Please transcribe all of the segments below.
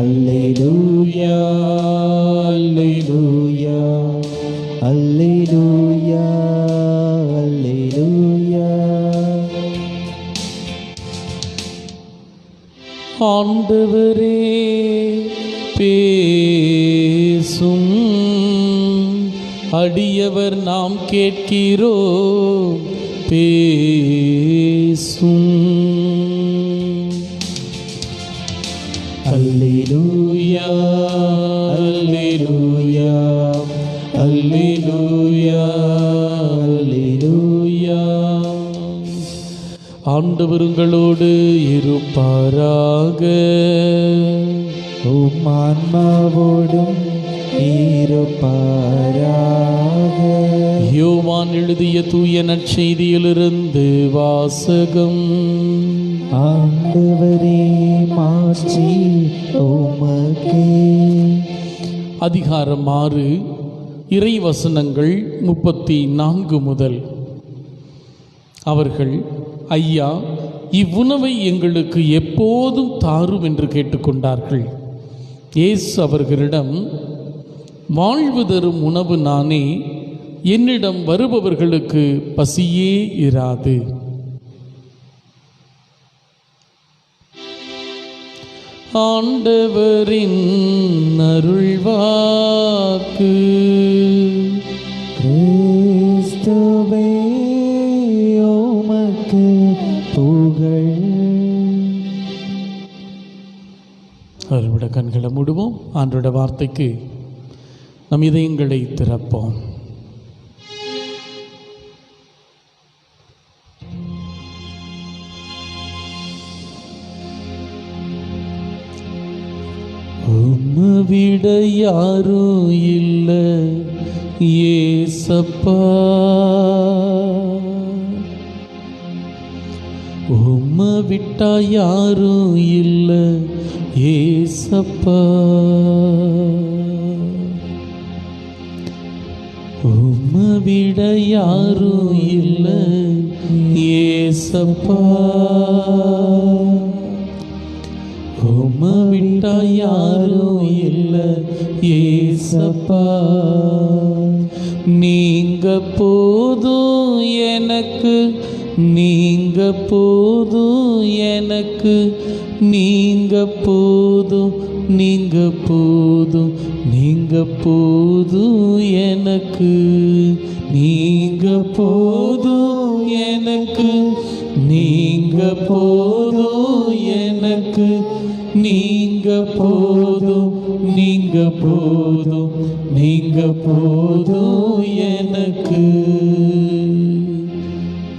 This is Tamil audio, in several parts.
அல்லேலூயா அல்லேலூயா அல்லேலூயா அல்லேலூயா. ஆண்டவரே பேசும், அடியவர் நாம் கேட்கிறோம் பேசும். அல்லேலூயா அல்லேலூயா அல்லேலூயா அல்லேலூயா. ஆண்டவர் உங்களோடு இருப்பாராக. உம் ஆன்மாவோடும் இருப்பாராக. யோவான் எழுதிய தூய நற்செய்தியிலிருந்து வாசகம். ஆண்டவரே மாட்சி உமக்கே. அதிகாரம் 6, இறை வசனங்கள் 34 முதல். அவர்கள், ஐயா, இவ்வுணவை எங்களுக்கு எப்போதும் தாரும் என்று கேட்டுக்கொண்டார்கள். இயேசு அவர்களிடம், வாழ்வு தரும் உணவு நானே, என்னிடம் வருபவர்களுக்கு பசியே இராது. ஆண்டவரின் அருள்வாக்கு. கிறிஸ்துவே உமக்கு புகழ். அவரோட கண்களை மூடுவோம். ஆண்டோட வார்த்தைக்கு நம் இதயங்களை திறப்போம். உம்மைவிட யாரும் இல்லை ஏசப்பா, உம்மை விட்டா யாரும் இல்லை ஏசப்பா, உம்மை விட யாரும் இல்லை ஏசப்பா, உம்மை விட்டா யாரும் இல்லை ஏசப்பா. நீங்க போதும் எனக்கு, நீங்க போதும் எனக்கு, நீங்க போதும், நீங்க போதும், நீங்க போதும் எனக்கு, நீங்க போதும் எனக்கு, நீங்க போதும் எனக்கு, நீங்க போதும், நீங்க போதும், நீங்க போதும் எனக்கு.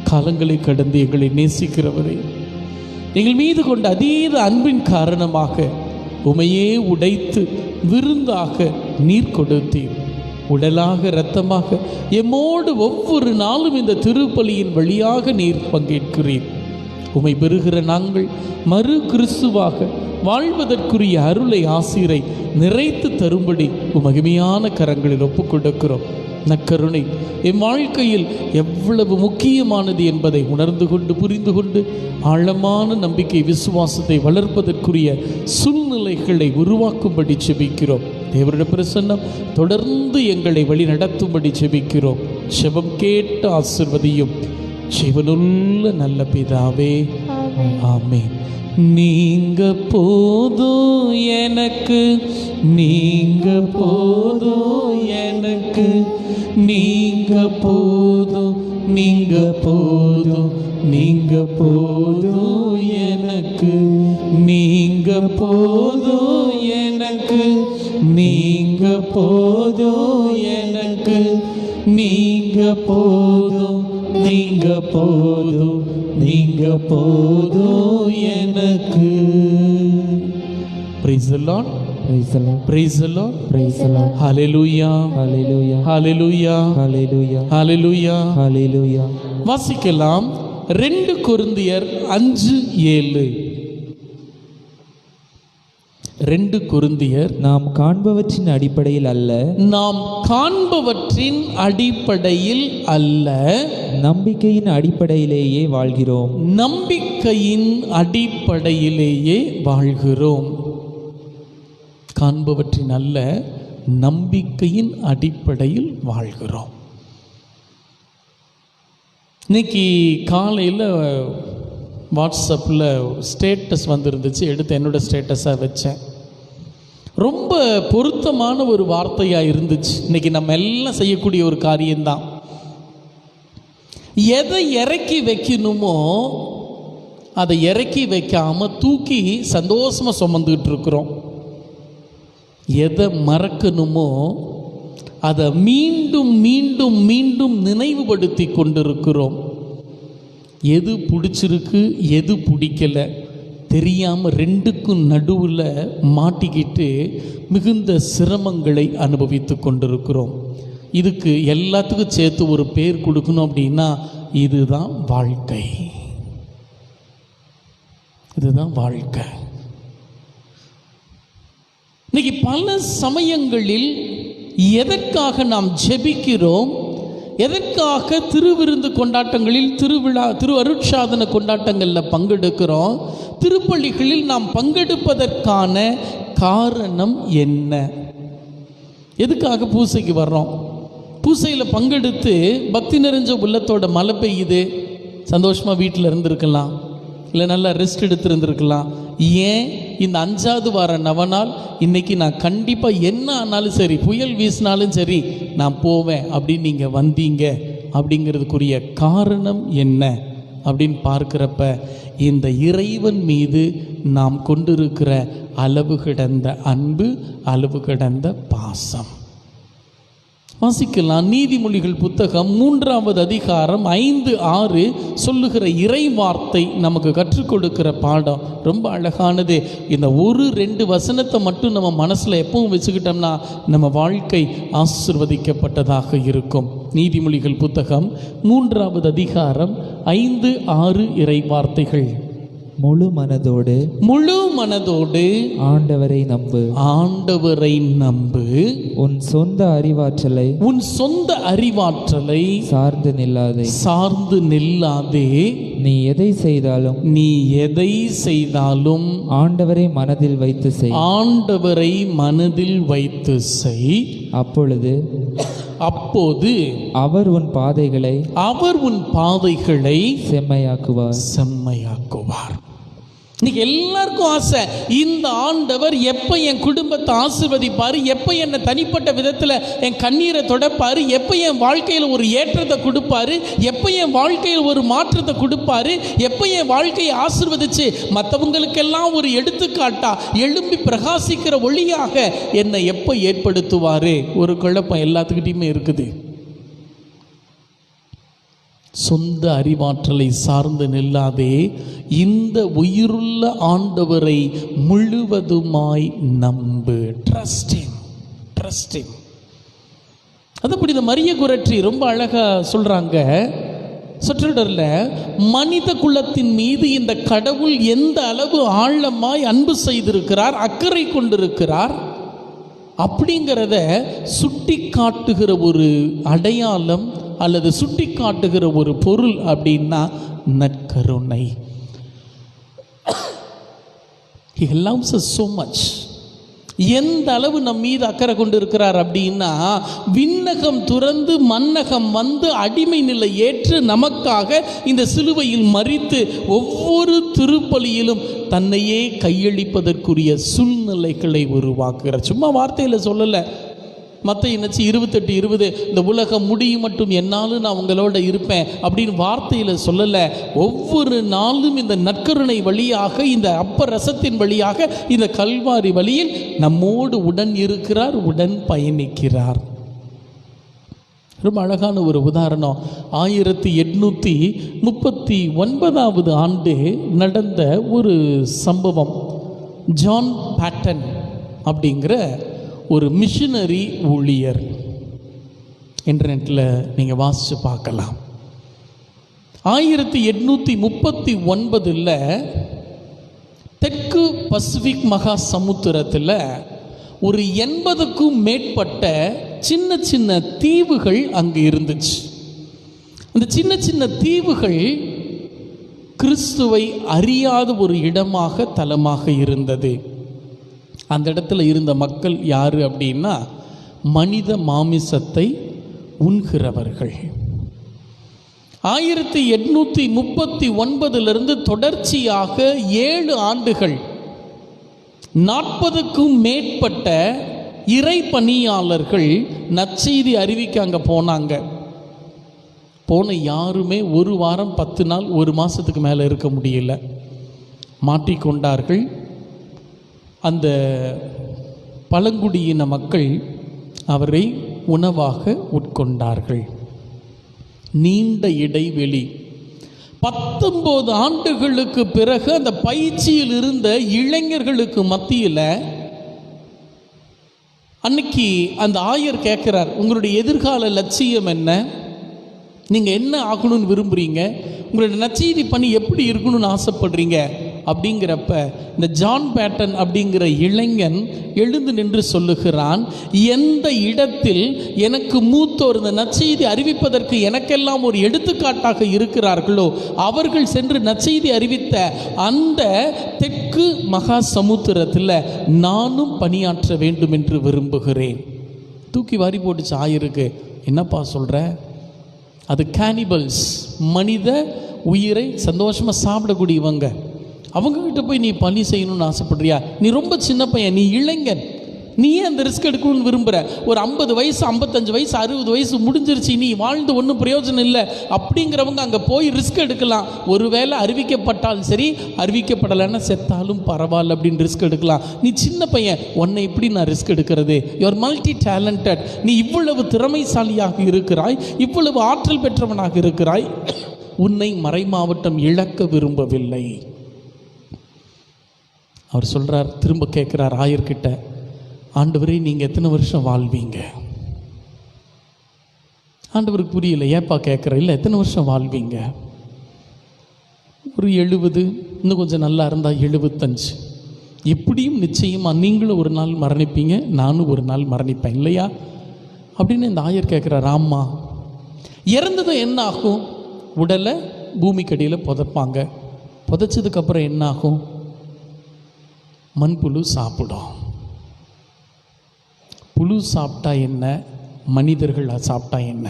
காலங்களை கடந்து எங்களை நேசிக்கிறவரே, எங்கள் மீது கொண்ட அதீத அன்பின் காரணமாக உமையே உடைத்து விருந்தாக நீர் கொடுத்தீர். உடலாக இரத்தமாக எம்மோடு ஒவ்வொரு நாளும் இந்த திருப்பலியின் வழியாக நீர் பங்கேற்கிறீர். உமை பெறுகிற நாங்கள் மறு கிறிஸ்துவாக வாழ்வதற்குரிய அருளை ஆசிரை நிறைத்து தரும்படி மகிமையான கரங்களில் ஒப்புக் கொடுக்கிறோம். நற்கருணை என் வாழ்க்கையில் எவ்வளவு முக்கியமானது என்பதை உணர்ந்து கொண்டு புரிந்து கொண்டு ஆழமான நம்பிக்கை விசுவாசத்தை வளர்ப்பதற்குரிய சூழ்நிலைகளை உருவாக்கும்படி செபிக்கிறோம். தேவருடைய பிரசன்னம் தொடர்ந்து எங்களை வழி நடத்தும்படி செபிக்கிறோம். செபம் கேட்டு ஆசிர்வதியும் ஜீவனுள்ள நல்ல பிதாவே, ஆமென். நீங்க போதும் எனக்கு, நீங்க போதும் எனக்கு, நீங்க போதும், நீங்க போதும், நீங்க போதும் எனக்கு, நீங்க போதும் எனக்கு, நீங்க போதும் எனக்கு, நீங்க போதும், நீங்க போதும், நீங்க போதும் எனக்கு. Praise the Lord. Praise the Lord. Praise the Lord. Praise the Lord. Hallelujah. Hallelujah. Hallelujah. Hallelujah. Hallelujah. Hallelujah. வாசிக்கலாம் 2 கொரிந்தியர் 5:7. 2 கொரிந்தியர், நாம் காண்பவற்றின் அடிப்படையில் அல்ல, நாம் காண்பவற்றின் அடிப்படையில் அல்ல, நம்பிக்கையின் அடிப்படையிலேயே வாழ்கிறோம். நம்பிக்கையின் அடிப்படையிலேயே வாழ்கிறோம். காண்பவற்றின் அல்ல, நம்பிக்கையின் அடிப்படையில் வாழ்கிறோம். இன்னைக்கு காலையில் வாட்ஸ்அப்பில் ஸ்டேட்டஸ் வந்துருந்துச்சு, எடுத்து என்னோட ஸ்டேட்டஸாக வச்சேன். ரொம்ப பொருத்தமான ஒரு வார்த்தையாக இருந்துச்சு. இன்னைக்கு நம்ம எல்லாம் செய்யக்கூடிய ஒரு காரியம்தான். எதை இறக்கி வைக்கணுமோ அதை இறக்கி வைக்காமல் தூக்கி சந்தோஷமாக சுமந்துக்கிட்டு இருக்கிறோம். எதை மறக்கணுமோ அதை மீண்டும் மீண்டும் மீண்டும் நினைவுபடுத்தி கொண்டிருக்கிறோம். எது பிடிச்சிருக்கு எது பிடிக்கலை தெரியாமல் ரெண்டுக்கும் நடுவில் மாட்டிக்கிட்டு மிகுந்த சிரமங்களை அனுபவித்து கொண்டிருக்கிறோம். இதுக்கு எல்லாத்துக்கும் சேர்த்து ஒரு பேர் கொடுக்கணும் அப்படின்னா இதுதான் வாழ்க்கை. இதுதான் வாழ்க்கை. இன்னைக்கு பல சமயங்களில் எதற்காக நாம் ஜெபிக்கிறோம், எதற்காக திருவிருந்து கொண்டாட்டங்களில், திருவிழா, திரு அருட்சாதன கொண்டாட்டங்களில் பங்கெடுக்கிறோம், திருப்பலிகளில் நாம் பங்கெடுப்பதற்கான காரணம் என்ன? எதுக்காக பூசைக்கு வர்றோம்? பூசையில் பங்கெடுத்து பக்தி நிறைஞ்ச உள்ளத்தோட மழை பெய்யுது, சந்தோஷமாக வீட்டில் இருந்திருக்கலாம், இல்லை நல்லா ரெஸ்ட் எடுத்துருந்துருக்கலாம். ஏன் இந்த 5வது வார நவநாள் இன்னைக்கு நான் கண்டிப்பாக என்ன ஆனாலும் சரி, புயல் வீசினாலும் சரி நான் போவேன் அப்படின்னு நீங்கள் வந்தீங்க அப்படிங்கிறதுக்குரிய காரணம் என்ன அப்படின்னு பார்க்குறப்ப இந்த இறைவன் மீது நாம் கொண்டிருக்கிற அளவு கிடந்த அன்பு, அளவு கிடந்த பாசம். வாசிக்கலாம். நீதிமொழிகள் புத்தகம் 3வது அதிகாரம் 5-6 சொல்லுகிற இறை வார்த்தை நமக்கு கற்றுக் கொடுக்கிற பாடம் ரொம்ப அழகானது. இந்த 1-2 வசனத்தை மட்டும் நம்ம மனசில் எப்பவும் வச்சுக்கிட்டோம்னா நம்ம வாழ்க்கை ஆசீர்வதிக்கப்பட்டதாக இருக்கும். நீதிமொழிகள் புத்தகம் 3வது அதிகாரம் 5-6 இறை வார்த்தைகள். முழு மனதோடு ஆண்டவரை நம்பு. ஆண்டவரை நம்பு. உன் சொந்த அறிவாற்றலை சார்ந்து நில்லாதே. நீ எதை செய்தாலும் ஆண்டவரை மனதில் வைத்து செய். அப்போது அவர் உன் பாதைகளை செம்மையாக்குவார். இன்னைக்கு எல்லாருக்கும் ஆசை, இந்த ஆண்டவர் எப்போ என் குடும்பத்தை ஆசீர்வதிப்பார், எப்போ என்னை தனிப்பட்ட விதத்தில் என் கண்ணீரை தொடப்பார், எப்போ என் வாழ்க்கையில் ஒரு ஏற்றத்தை கொடுப்பாரு, எப்போ என் வாழ்க்கையில் ஒரு மாற்றத்தை கொடுப்பாரு, எப்போ என் வாழ்க்கையை ஆசீர்வதிச்சு மற்றவங்களுக்கெல்லாம் ஒரு எடுத்துக்காட்டா எழும்பி பிரகாசிக்கிற ஒளியாக என்னை எப்போ ஏற்படுத்துவார். ஒரு குழப்பம் எல்லாத்துக்கிட்டையுமே இருக்குது. சொந்த அறிவாற்றலை சார்ந்து நில்லாதே, இந்த உயிருள்ள ஆண்டவரை முழுவதுமாய் நம்பு. Trust him. அதுபடி இந்த மரிய குரற்றி ரொம்ப அழகா சொல்றாங்க சொற்றொடரில், மனித குலத்தின் மீது இந்த கடவுள் எந்த அளவு ஆழமாய் அன்பு செய்திருக்கிறார், அக்கறை கொண்டிருக்கிறார் அப்படிங்கிறத சுட்டி காட்டுகிற ஒரு அடையாளம் அல்லது சுட்டி காட்டுகிற ஒரு பொருள் அப்படின்னா நற்கருணை. He loves us so much. எந்த அளவு நம் மீது அக்கறை கொண்டு இருக்கிறார் அப்படின்னா, விண்ணகம் துறந்து மன்னகம் வந்து அடிமை நிலை ஏற்று நமக்காக இந்த சிலுவையில் மரித்து ஒவ்வொரு திருப்பலியிலும் தன்னையே கையளிப்பதற்குரிய சூழ்நிலைகளை உருவாக்குகிறார். சும்மா வார்த்தையில் சொல்லலை. மத்தேயு 28:20 இந்த உலகம் முடியும் மட்டும் என்னாலும் நான் உங்களோட இருப்பேன் அப்படின்னு வார்த்தையில் சொல்லலை. ஒவ்வொரு நாளும் இந்த நற்கருணை வழியாக, இந்த அப்ப ரசத்தின் வழியாக, இந்த கல்வாரி வழியில் நம்மோடு உடன் இருக்கிறார், உடன் பயணிக்கிறார். ரொம்ப அழகான ஒரு உதாரணம். 1839 ஆண்டு நடந்த ஒரு சம்பவம். ஜான் பேட்டன் அப்படிங்கிற ஒரு மிஷனரி ஊழியர். இன்டர்நெட்டில் நீங்கள் வாசித்து பார்க்கலாம். 1839 தெற்கு பசிபிக் மகா சமுத்திரத்தில் ஒரு 80க்கும் மேற்பட்ட சின்ன சின்ன தீவுகள் அங்கே இருந்துச்சு. அந்த சின்ன சின்ன தீவுகள் கிறிஸ்துவை அறியாத ஒரு இடமாக, தலமாக இருந்தது. அந்த இடத்துல இருந்த மக்கள் யார் அப்படின்னா மனித மாமிசத்தை உண்கிறவர்கள். 1839 தொடர்ச்சியாக 7 ஆண்டுகள் 40க்கும் மேற்பட்ட இறை பணியாளர்கள் நற்செய்தி அறிவிக்க அங்கே போனாங்க. போன யாருமே 1 வாரம் 10 நாள் 1 மாதத்துக்கு மேலே இருக்க முடியல. மாட்டிக்கொண்டார்கள். அந்த பழங்குடியின மக்கள் அவரை உணவாக உட்கொண்டார்கள். நீண்ட இடைவெளி 19 ஆண்டுகளுக்கு பிறகு அந்த பயிற்சியில் இருந்த இளைஞர்களுக்கு மத்தியில் அன்னைக்கு அந்த ஆயர் கேட்குறார், உங்களுடைய எதிர்கால லட்சியம் என்ன? நீங்கள் என்ன ஆகணும்னு விரும்புகிறீங்க? உங்களுடைய நற்செய்தி பணி எப்படி இருக்கணும்னு ஆசைப்படுறீங்க? அப்படிங்கிறப்ப இந்த ஜான் பேட்டன் அப்படிங்கிற இளைஞன் எழுந்து நின்று சொல்லுகிறான், எந்த இடத்தில் எனக்கு மூத்தோர் இந்த நற்செய்தி அறிவிப்பதற்கு எனக்கெல்லாம் ஒரு எடுத்துக்காட்டாக இருக்கிறார்களோ அவர்கள் சென்று நற்செய்தி அறிவித்த அந்த தெற்கு மகா சமுத்திரத்தில் நானும் பணியாற்ற வேண்டும் என்று விரும்புகிறேன். தூக்கி வாரி போட்டுச்சு ஆயிருக்கு. என்னப்பா சொல்கிற? அது கேனிபல்ஸ், மனித உயிரை சந்தோஷமாக சாப்பிடக்கூடியவங்க. அவங்கக்கிட்ட போய் நீ பணி செய்யணும்னு ஆசைப்படுறியா? நீ ரொம்ப சின்ன பையன், நீ இளைஞன், நீ ஏன் அந்த ரிஸ்க் எடுக்கணும்னு விரும்புகிற? ஒரு 50 வயசு 55 வயசு 60 வயசு முடிஞ்சிருச்சு, நீ வாழ்ந்து ஒன்றும் பிரயோஜனம் இல்லை அப்படிங்கிறவங்க அங்கே போய் ரிஸ்க் எடுக்கலாம். ஒருவேளை அறிவிக்கப்பட்டாலும் சரி, அறிவிக்கப்படலைன்னா செத்தாலும் பரவாயில்ல அப்படின்னு ரிஸ்க் எடுக்கலாம். நீ சின்ன பையன், உன்னை எப்படி நான் ரிஸ்க் எடுக்கிறது? யுவர் மல்டி டேலண்டட், நீ இவ்வளவு திறமைசாலியாக இருக்கிறாய், இவ்வளவு ஆற்றல் பெற்றவனாக இருக்கிறாய், உன்னை மறைமாவட்டம் இழக்க விரும்பவில்லை. அவர் சொல்கிறார், திரும்ப கேட்குறார் ஆயர்கிட்ட, ஆண்டவரே நீங்கள் எத்தனை வருஷம் வாழ்வீங்க? ஆண்டவருக்கு புரியல, ஏப்பா கேட்குற? இல்லை, எத்தனை வருஷம் வாழ்வீங்க? ஒரு 70, இன்னும் கொஞ்சம் நல்லா இருந்தால் 75. எப்படியும் நிச்சயமாக நீங்களும் ஒரு நாள் மரணிப்பீங்க, நானும் ஒரு நாள் மரணிப்பேன் இல்லையா அப்படின்னு இந்த ஆயர் கேட்குறார். ஆமா. இறந்ததும் என்ன ஆகும்? உடலை பூமிக்கடியில் புதைப்பாங்க. புதைச்சதுக்கப்புறம் என்ன ஆகும்? மண்புழு சாப்பிடும். புழு சாப்பிட்டா என்ன, மனிதர்கள் சாப்பிட்டா என்ன?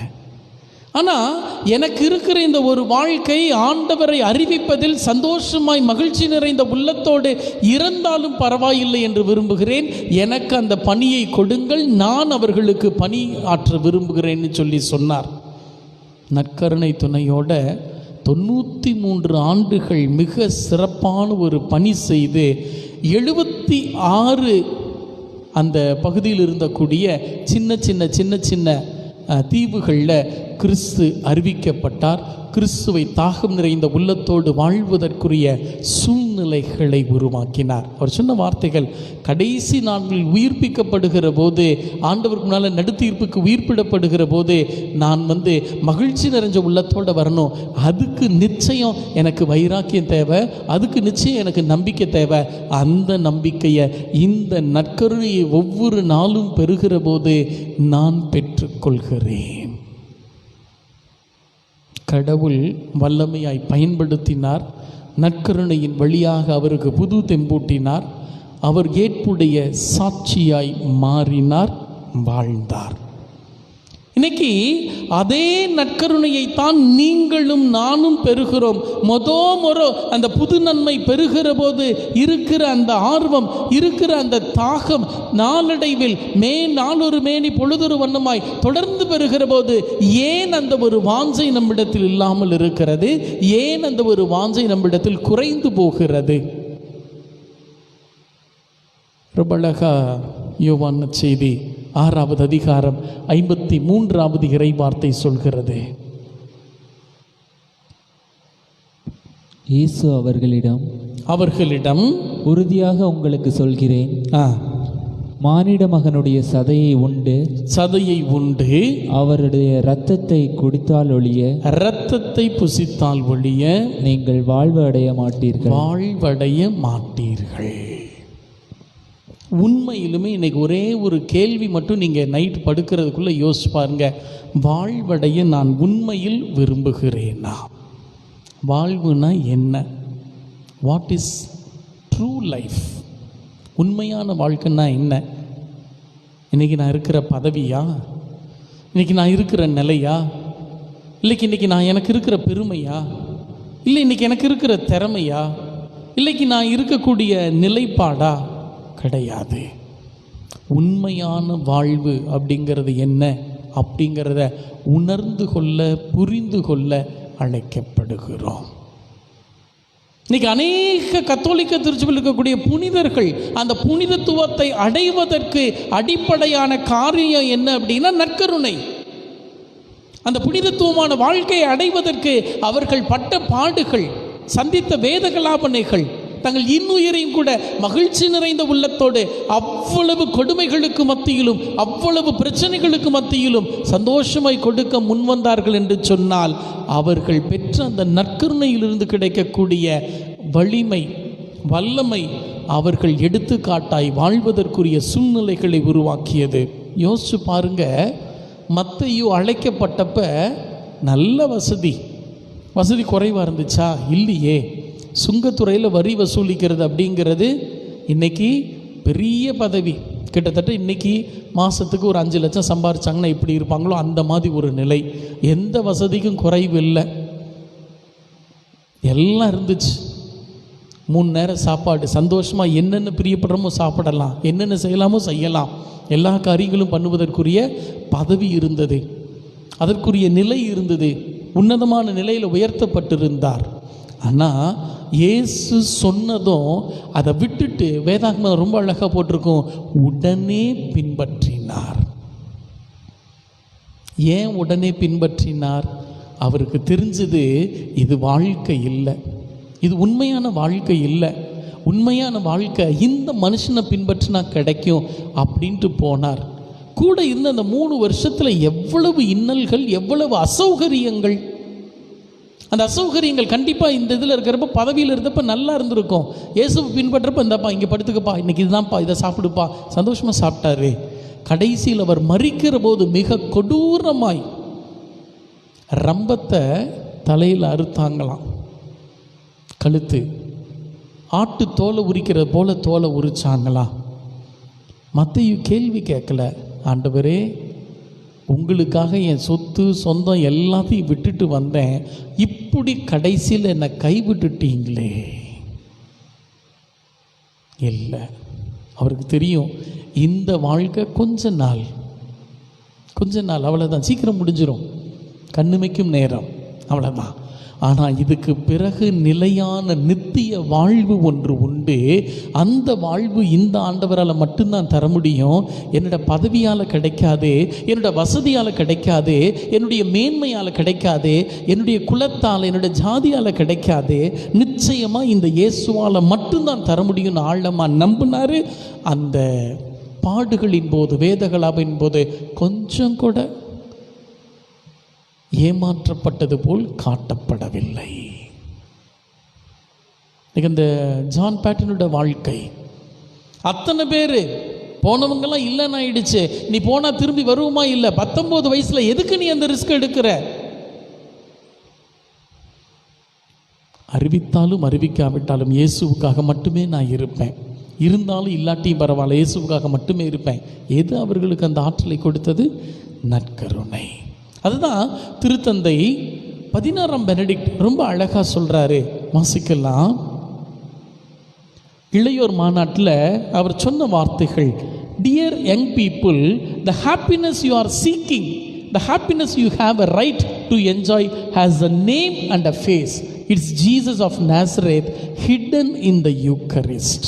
ஆனால் எனக்கு இருக்கிற இந்த ஒரு வாழ்க்கை ஆண்டவரை அறிவிப்பதில் சந்தோஷமாய் மகிழ்ச்சி நிறைந்த உள்ளத்தோடு இறந்தாலும் பரவாயில்லை என்று விரும்புகிறேன். எனக்கு அந்த பணியை கொடுங்கள், நான் அவர்களுக்கு பணி ஆற்ற விரும்புகிறேன்னு சொல்லி சொன்னார். நற்கருணை துணையோட 93 ஆண்டுகள் மிக சிறப்பான ஒரு பணி செய்து 76 அந்த பகுதியில் இருந்தக்கூடிய சின்ன சின்ன தீவுகளில் கிறிஸ்து அறிவிக்கப்பட்டார். கிறிஸ்துவை தாகம் நிறைந்த உள்ளத்தோடு வாழ்வதற்குரிய சூழ்நிலைகளை உருவாக்கினார். அவர் சொன்ன வார்த்தைகள், கடைசி நாட்களில் உயிர்ப்பிக்கப்படுகிற போது, ஆண்டவருக்கு முன்னால் நடுத்தீர்ப்புக்கு உயிர்ப்பிடப்படுகிற போது நான் மகிழ்ச்சி நிறைஞ்ச உள்ளத்தோடு வரணும். அதுக்கு நிச்சயம் எனக்கு வைராக்கியம் தேவை, அதுக்கு நிச்சயம் எனக்கு நம்பிக்கை தேவை. அந்த நம்பிக்கையை இந்த நற்கருணையை ஒவ்வொரு நாளும் பெறுகிற போது நான் பெற்றுக்கொள்கிறேன். கடவுள் வல்லமையாய் பயன்படுத்தினார். நற்கருணையின் வழியாக அவருக்கு புது தெம்பூட்டினார். அவர் ஏற்புடைய சாட்சியாய் மாறினார், வாழ்ந்தார். இன்னைக்கு அதே நற்கருணையைத்தான் நீங்களும் நானும் பெறுகிறோம். மொதோ அந்த புது நன்மை பெறுகிற போது இருக்கிற அந்த ஆர்வம், இருக்கிற அந்த தாகம் நாளடைவில் நாளொரு மேனி பொழுதொரு வண்ணமாய் தொடர்ந்து பெறுகிற போது ஏன் அந்த ஒரு வாஞ்சை நம்மிடத்தில் இல்லாமல் இருக்கிறது? ஏன் அந்த ஒரு வாஞ்சை நம்மிடத்தில் குறைந்து போகிறது? ரொம்ப அழகா யோவான் செய்தி 6வது அதிகாரம் 53வது இறை வார்த்தை சொல்கிறது. இயேசு அவர்களிடம் உறுதியாக உங்களுக்கு சொல்கிறேன், மானிட மகனுடைய சதையை உண்டு அவருடைய இரத்தத்தை குடித்தால் ஒழிய, இரத்தத்தை புசித்தால் ஒழிய நீங்கள் வாழ்வு அடைய மாட்டீர்கள். உண்மையிலுமே இன்னைக்கு ஒரே ஒரு கேள்வி மட்டும் நீங்கள் நைட் படுக்கிறதுக்குள்ளே யோசிச்சு பாருங்க. வாழ்வடைய நான் உண்மையில் விரும்புகிறேனா? வாழ்வுனா என்ன? What is true life? உண்மையான வாழ்க்கைன்னா என்ன? இன்றைக்கி நான் இருக்கிற பதவியா, இன்றைக்கி நான் இருக்கிற நிலையா, இன்றைக்கி நான் எனக்கு இருக்கிற பெருமையா, இல்லை இன்றைக்கி எனக்கு இருக்கிற திறமையா, இல்லைக்கு நான் இருக்கக்கூடிய நிலைப்பாடா? கிடையாது. உண்மையான வாழ்வு அப்படிங்கிறது என்ன அப்படிங்கிறத உணர்ந்து கொள்ள, புரிந்து கொள்ள அழைக்கப்படுகிறோம். இன்னைக்கு அநேக கத்தோலிக்க திருச்சபையில் இருக்கக்கூடிய புனிதர்கள் அந்த புனிதத்துவத்தை அடைவதற்கு அடிப்படையான காரியம் என்ன அப்படின்னா நற்கருணை. அந்த புனிதத்துவமான வாழ்க்கையை அடைவதற்கு அவர்கள் பட்ட பாடுகள், சந்தித்த வேத கலாபனைகள், தங்கள் இன்னுயிரையும் கூட மகிழ்ச்சி நிறைந்த உள்ளத்தோடு அவ்வளவு கொடுமைகளுக்கு மத்தியிலும் அவ்வளவு பிரச்சனைகளுக்கு மத்தியிலும் சந்தோஷமாய் கொடுக்க முன்வந்தார்கள் என்று சொன்னால் அவர்கள் பெற்ற அந்த நற்கருணையிலிருந்து கிடைக்கக்கூடிய வலிமை, வல்லமை அவர்கள் எடுத்துக்காட்டாய் வாழ்வதற்குரிய சூழ்நிலைகளை உருவாக்கியது. யோசிச்சு பாருங்க, மத்தேயு அழைக்கப்பட்டப்ப நல்ல வசதி குறைவாக இருந்துச்சா? இல்லையே. சுங்கத்துறையில் வரி வசூலிக்கிறது அப்படிங்கிறது இன்றைக்கி பெரிய பதவி. கிட்டத்தட்ட இன்றைக்கி மாதத்துக்கு ஒரு 5 லட்சம் சம்பாரிச்சாங்கன்னா எப்படி இருப்பாங்களோ அந்த மாதிரி ஒரு நிலை. எந்த வசதிக்கும் குறைவு இல்லை, எல்லாம் இருந்துச்சு. 3 நேரம் சாப்பாடு, சந்தோஷமாக என்னென்ன பிரியப்படுறமோ சாப்பிடலாம், என்னென்ன செய்யலாமோ செய்யலாம். எல்லா காரியங்களும் பண்ணுவதற்குரிய பதவி இருந்தது, அதற்குரிய நிலை இருந்தது, உன்னதமான நிலையில் உயர்த்தப்பட்டிருந்தார். ஆனால் இயேசு சொன்னதும் அதை விட்டுட்டு வேதாகமம் ரொம்ப அழகாக போட்டிருக்கோம், உடனே பின்பற்றினார். ஏன் உடனே பின்பற்றினார்? அவருக்கு தெரிஞ்சது இது வாழ்க்கை இல்லை, இது உண்மையான வாழ்க்கை இல்லை. உண்மையான வாழ்க்கை இந்த மனுஷனை பின்பற்றினா கிடைக்கும் அப்படின்ட்டு போனார். கூட இருந்த அந்த 3 வருஷத்தில் எவ்வளவு இன்னல்கள், எவ்வளவு அசௌகரியங்கள். அந்த அசௌகரியங்கள் கண்டிப்பாக இந்த இதில் இருக்கிறப்ப, பதவியில் இருந்தப்போ நல்லா இருந்திருக்கும். இயேசுவை பின்பற்றப்போ, இந்தப்பா இங்கே படுத்துக்கப்பா, இன்றைக்கி இதுதான்ப்பா, இதை சாப்பிடுப்பா, சந்தோஷமாக சாப்பிட்டாரு. கடைசியில் அவர் மரிக்கிற போது மிக கொடூரமாய் ரம்பத்தை தலையில் அறுத்தாங்களாம். கழுத்து ஆட்டு தோலை உரிக்கிற போல தோலை உரிச்சாங்களாம். மத்தேயு கேள்வி கேட்கல, ஆண்டவரே உங்களுக்காக என் சொத்து சொந்தம் எல்லாத்தையும் விட்டுட்டு வந்தேன், இப்படி கடைசியில் என்னை கைவிட்டுட்டீங்களே. இல்லை, அவருக்கு தெரியும் இந்த வாழ்க்கை கொஞ்ச நாள் அவ்வளோதான், சீக்கிரம் முடிஞ்சிடும், கண்ணுமைக்கும் நேரம், அவ்வளோதான். ஆனால் இதுக்கு பிறகு நிலையான நித்திய வாழ்வு ஒன்று உண்டு. அந்த வாழ்வு இந்த ஆண்டவரால் மட்டும்தான் தர முடியும். என்னோட பதவியால் கிடைக்காது, என்னோட வசதியால் கிடைக்காது, என்னுடைய மேன்மையால் கிடைக்காது, என்னுடைய குலத்தால், என்னோட ஜாதியால் கிடைக்காது. நிச்சயமாக இந்த இயேசுவால் மட்டும்தான் தர முடியும்னு ஆழமாக நம்பினார். அந்த பாடுகளின் போது, வேதகலாபின் போது கொஞ்சம் கூட ஏமாற்றப்பட்டது போல் காட்டப்படவில்லை. இந்த ஜான் பேட்டனோட வாழ்க்கை, அத்தனை பேர் போனவங்கெல்லாம் இல்லைன்னு ஆயிடுச்சு, நீ போனால் திரும்பி வருவோமா? இல்லை. 19 வயசில் எதுக்கு நீ அந்த ரிஸ்க் எடுக்கிற? அறிவித்தாலும் அறிவிக்காவிட்டாலும் இயேசுவுக்காக மட்டுமே நான் இருப்பேன், இருந்தாலும் இல்லாட்டியும் பரவாயில்ல, இயேசுவுக்காக மட்டுமே இருப்பேன். எது அவர்களுக்கு அந்த ஆற்றலை கொடுத்தது? நற்கருணை. அதுதான் திருத்தந்தை 16ஆம் பெனடிக்ட் ரொம்ப அழகாக சொல்கிறாரு, வாசிக்கலாம். இளையோர் மாநாட்டில் அவர் சொன்ன வார்த்தைகள், dear young people, the happiness you are seeking, the happiness you have a right to enjoy has a name and a face. It's Jesus of Nazareth hidden in the Eucharist.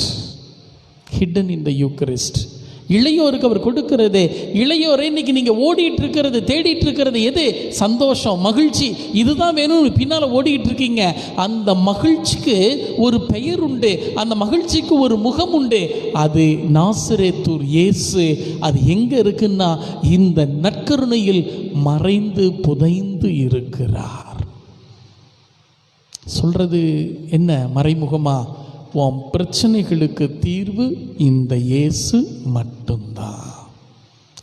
hidden in the Eucharist. இளையோருக்கு அவர் கொடுக்கிறது, இளையோரை இன்னைக்கு நீங்கள் ஓடிட்டு இருக்கிறது, தேடிட்டு இருக்கிறது எது? சந்தோஷம், மகிழ்ச்சி, இதுதான் வேணும்னு பின்னால் ஓடிட்டு இருக்கீங்க. அந்த மகிழ்ச்சிக்கு ஒரு பெயர் உண்டு, அந்த மகிழ்ச்சிக்கு ஒரு முகம் உண்டு. அது நாசரேத்தூர் இயேசு. அது எங்கே இருக்குன்னா இந்த நற்கருணையில் மறைந்து புதைந்து இருக்கிறார். சொல்றது என்ன? மறைமுகமா, உன் பிரச்சனைகளுக்கு தீர்வு இந்த இயேசு மட்டும்தான்,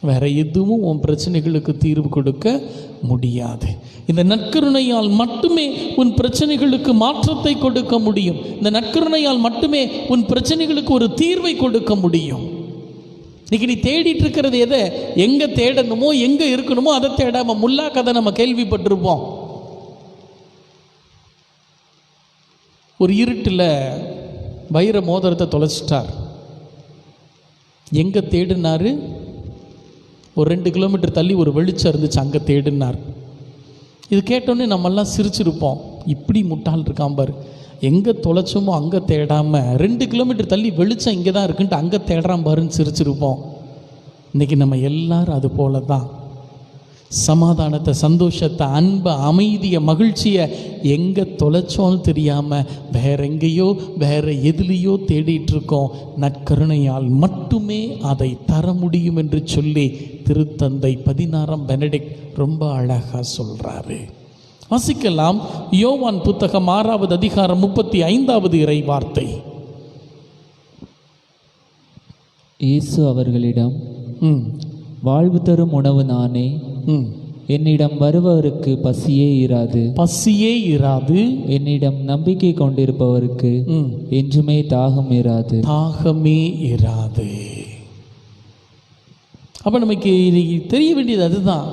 வேற எதுவும் உன் பிரச்சனைகளுக்கு தீர்வு கொடுக்க முடியாது. இந்த நற்கருணையால் மட்டுமே உன் பிரச்சனைகளுக்கு மாற்றத்தை கொடுக்க முடியும். இந்த நற்கருணையால் மட்டுமே உன் பிரச்சனைகளுக்கு ஒரு தீர்வை கொடுக்க முடியும். இன்னைக்கு நீ தேடிட்டு இருக்கிறது எதை? எங்கே தேடணுமோ எங்கே இருக்கணுமோ அதை தேடாம முல்லா கதை நம்ம கேள்விப்பட்டிருப்போம். ஒரு இருட்டில் வைர மோதிரத்தை தொலைச்சிட்டார். எங்கே தேடினாரு? ஒரு 2 கிலோமீட்டர் தள்ளி ஒரு வெளிச்சம் இருந்துச்சு, அங்கே தேடினார். இது கேட்டோன்னே நம்மெல்லாம் சிரிச்சிருப்போம். இப்படி முட்டாள் இருக்கான் பாரு, எங்கே தொலைச்சோமோ அங்கே தேடாமல் 2 கிலோமீட்டர் தள்ளி வெளிச்சம் இங்கே தான் இருக்குன்ட்டு அங்கே தேடுறான் பாருன்னு சிரிச்சிருப்போம். இன்றைக்கி நம்ம எல்லாரும் அது போல தான் சமாதானத்தை, சந்தோஷத்தை, அன்பை, அமைதியை, மகிழ்ச்சியை எங்கே தொலைச்சோன்னு தெரியாமல் வேற எங்கேயோ வேற எதுலேயோ தேடிட்டுருக்கோம். நற்கருணையால் மட்டுமே அதை தர முடியும் என்று சொல்லி திருத்தந்தை 16ஆம் பெனடிக்ட் ரொம்ப அழகாக சொல்கிறாரு. வாசிக்கலாம். யோவான் புத்தகம் 6வது அதிகாரம் 35வது இறை வார்த்தை. இயேசு அவர்களிடம், வாழ்வு தரும் உணவு நானே, என்னிடம் வருபவருக்கு பசியே இராது, என்னிடம் நம்பிக்கை கொண்டிருப்பவருக்கு என்றுமே தாகமே இராது. அப்போ நமக்கு தெரிய வேண்டியது அதுதான்.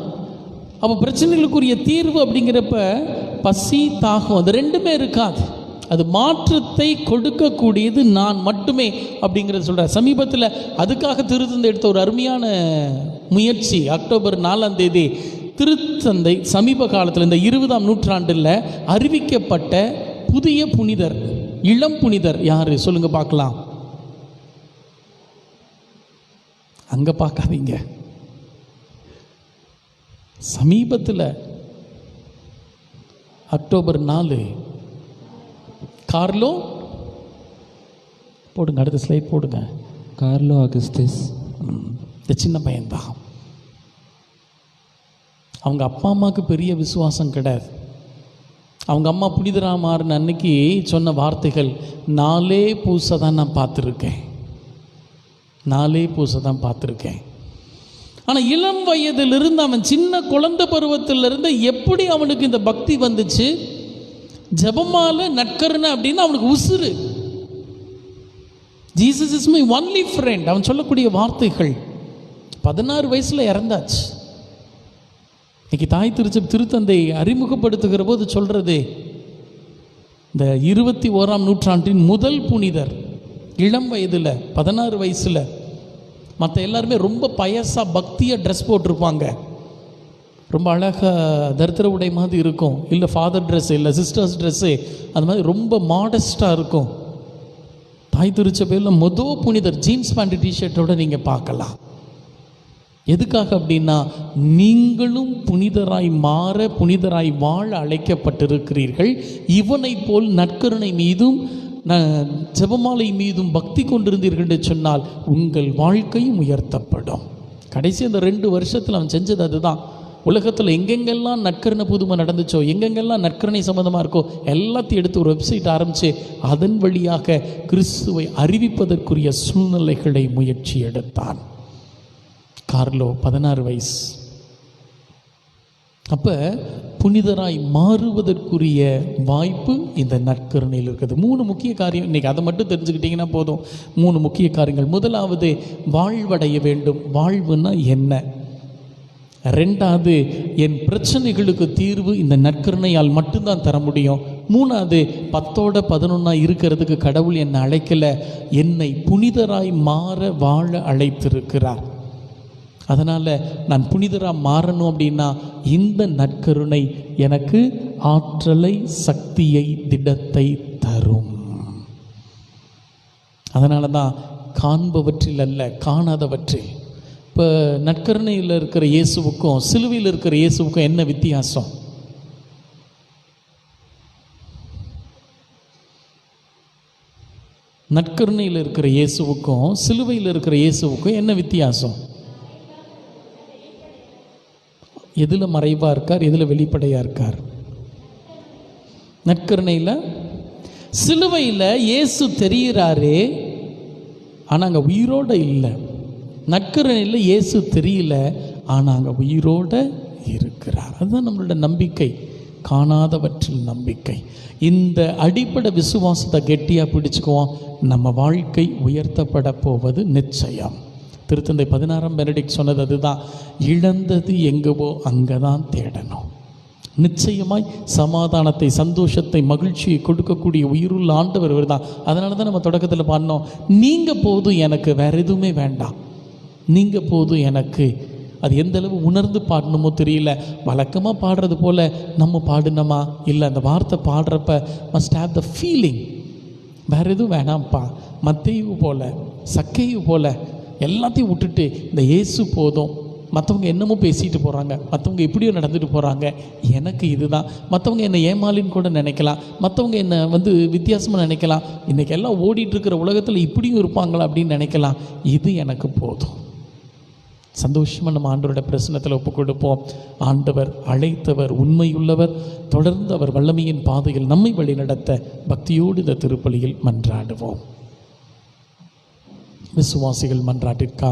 அப்போ பிரச்சனைகளுக்குரிய தீர்வு அப்படிங்கிறப்ப பசி, தாகம் அது ரெண்டுமே இருக்காது. அது மாற்றத்தை கொடுக்கக்கூடியது நான் மட்டுமே அப்படிங்கிறத சொல்கிறேன். சமீபத்தில் அதுக்காக திருத்தந்தை எடுத்த ஒரு அருமையான முயற்சி. அக்டோபர் 4ஆம் தேதி திருத்தந்தை சமீப காலத்தில் இந்த 20ஆம் நூற்றாண்டில் அறிவிக்கப்பட்ட புதிய புனிதர், இளம் புனிதர் யார் சொல்லுங்க பார்க்கலாம். அங்கே பார்க்காதீங்க. சமீபத்தில் அக்டோபர் 4 கார்லோ போடுங்க, அடுத்த ஸ்லைட் போடுங்க. Carlo Augustus. இந்த சின்ன பையன்தான். அவங்க அப்பா அம்மாவுக்கு பெரிய விசுவாசம் கிடையாது. அவங்க அம்மா புனிதராக மாறின அன்னைக்கு சொன்ன வார்த்தைகள், 4 பூசை தான் நான் பார்த்துருக்கேன், 4 பூசை தான் பார்த்துருக்கேன். ஆனால் இளம் வயதிலிருந்து, அவன் சின்ன குழந்தை பருவத்திலிருந்து எப்படி அவனுக்கு இந்த பக்தி வந்துச்சு? ஜெபமால நற்கருணை அப்படின்னு அவனுக்கு உசுறு. Jesus is my only friend அவன் சொல்லக்கூடிய வார்த்தைகள். 16 வயசில் இறந்தாச்சு. இன்னைக்கு தாய் திருத்தந்தை அறிமுகப்படுத்துகிற போது சொல்கிறது, இந்த 21ஆம் நூற்றாண்டின் முதல் புனிதர் இளம் வயதில் 16 வயசில். மற்ற எல்லாருமே ரொம்ப பயசாக பக்தியாக ட்ரெஸ் போட்டிருப்பாங்க, ரொம்ப அழகாக தரித்திர உடை மாதிரி இருக்கும், இல்லை ஃபாதர் ட்ரெஸ்ஸு இல்லை சிஸ்டர்ஸ் ட்ரெஸ்ஸு, அது மாதிரி ரொம்ப மாடஸ்டாக இருக்கும். தாய் திருச்சபையில் மொதல் புனிதர் ஜீன்ஸ் பேண்ட் டிஷர்ட்டோடு நீங்கள் பார்க்கலாம். எதுக்காக அப்படின்னா, நீங்களும் புனிதராய் மாற, புனிதராய் வாழ அழைக்கப்பட்டிருக்கிறீர்கள். இவனை போல் நற்கருணை மீதும் ஜெபமாலை மீதும் பக்தி கொண்டிருந்தீர்கள் என்று சொன்னால் உங்கள் வாழ்க்கையும் உயர்த்தப்படும். கடைசி அந்த 2 வருஷத்தில் அவன் செஞ்சது அதுதான். உலகத்தில் எங்கெங்கெல்லாம் நற்கருணை புதுமை நடந்துச்சோ, எங்கெங்கெல்லாம் நற்கருணை சம்மந்தமாக இருக்கோ எல்லாத்தையும் எடுத்து ஒரு வெப்சைட் ஆரம்பித்து அதன் வழியாக கிறிஸ்துவை அறிவிப்பதற்குரிய சூழ்நிலைகளை முயற்சி எடுத்தான். கார்லோ 16 வயசு. அப்போ புனிதராய் மாறுவதற்குரிய வாய்ப்பு இந்த நற்கருணையில் இருக்குது. 3 முக்கிய காரியம். இன்றைக்கி அதை மட்டும் தெரிஞ்சுக்கிட்டிங்கன்னா போதும். 3 முக்கிய காரியங்கள். முதலாவது, வாழ்வடைய வேண்டும். வாழ்வுன்னா என்ன? 2வது, என் பிரச்சனைகளுக்கு தீர்வு இந்த நற்கருணையால் மட்டும்தான் தர முடியும். 3வது, 10ஓட 11 இருக்கிறதுக்கு கடவுள் என்னை அழைக்கலை, என்னை புனிதராய் மாற வாழ அழைத்திருக்கிறார். அதனால் நான் புனிதராக மாறணும் அப்படின்னா இந்த நற்கருணை எனக்கு ஆற்றலை, சக்தியை, திடத்தை தரும். அதனால தான் காண்பவற்றில் அல்ல, காணாதவற்றில். இப்போ நற்கருணையில் இருக்கிற இயேசுவுக்கும் சிலுவையில் இருக்கிற இயேசுவுக்கும் என்ன வித்தியாசம்? நற்கருணையில் இருக்கிற இயேசுவுக்கும் சிலுவையில் இருக்கிற இயேசுவுக்கும் என்ன வித்தியாசம்? எதில் மறைவாக இருக்கார், எதில் வெளிப்படையாக இருக்கார்? நற்கருணையில். சிலுவையில் இயேசு தெரிகிறாரே, ஆனால் அங்கே உயிரோடு இல்லை. நற்கருணையில் இயேசு தெரியல, ஆனால் அங்கே உயிரோடு இருக்கிறார். அதுதான் நம்மளோட நம்பிக்கை, காணாதவற்றில் நம்பிக்கை. இந்த அடிப்படை விசுவாசத்தை கெட்டியாக பிடிச்சுக்குவோம். நம்ம வாழ்க்கை உயர்த்தப்பட போவது நிச்சயம். திருத்தந்தை 16ஆம் பெனடிக்ட் சொன்னது அதுதான், இழந்தது எங்கவோ அங்கே தான் தேடணும். நிச்சயமாய் சமாதானத்தை, சந்தோஷத்தை, மகிழ்ச்சியை கொடுக்கக்கூடிய உயிருள்ள ஆண்டவர் இவர் தான். அதனால தான் நம்ம தொடக்கத்தில் பாடினோம், நீங்கள் போதும் எனக்கு, வேற எதுவுமே வேண்டாம், நீங்கள் போதும் எனக்கு. அது எந்த அளவு உணர்ந்து பாடணுமோ தெரியல. வழக்கமாக பாடுறது போல் நம்ம பாடினோமா இல்லை, அந்த வார்த்தை பாடுறப்ப மஸ்ட் ஹேவ் த ஃபீலிங். வேற எதுவும் வேணாம்ப்பா, மத்தேயு போல், சக்கேயு போல் எல்லாத்தையும் விட்டுட்டு இந்த இயேசு போதும். மற்றவங்க என்னமோ பேசிட்டு போகிறாங்க, மற்றவங்க எப்படியோ நடந்துட்டு போகிறாங்க, எனக்கு இதுதான். மற்றவங்க என்னை ஏமாலின்னு கூட நினைக்கலாம், மற்றவங்க என்னை வித்தியாசமாக நினைக்கலாம், இன்றைக்கி எல்லாம் ஓடிட்டுருக்கிற உலகத்தில் இப்படியும் இருப்பாங்களா அப்படின்னு நினைக்கலாம். இது எனக்கு போதும். சந்தோஷமாக நம்ம ஆண்டவரோட பிரசன்னத்தில் ஒப்பு கொடுப்போம். ஆண்டவர் அழைத்தவர், உண்மையுள்ளவர். தொடர்ந்து அவர் வல்லமையின் பாதையில் நம்மை வழிநடத்த பக்தியோடு இந்த திருப்பலியில் மன்றாடுவோம். விசுவாசிகள் மன்றாட்டிற்காக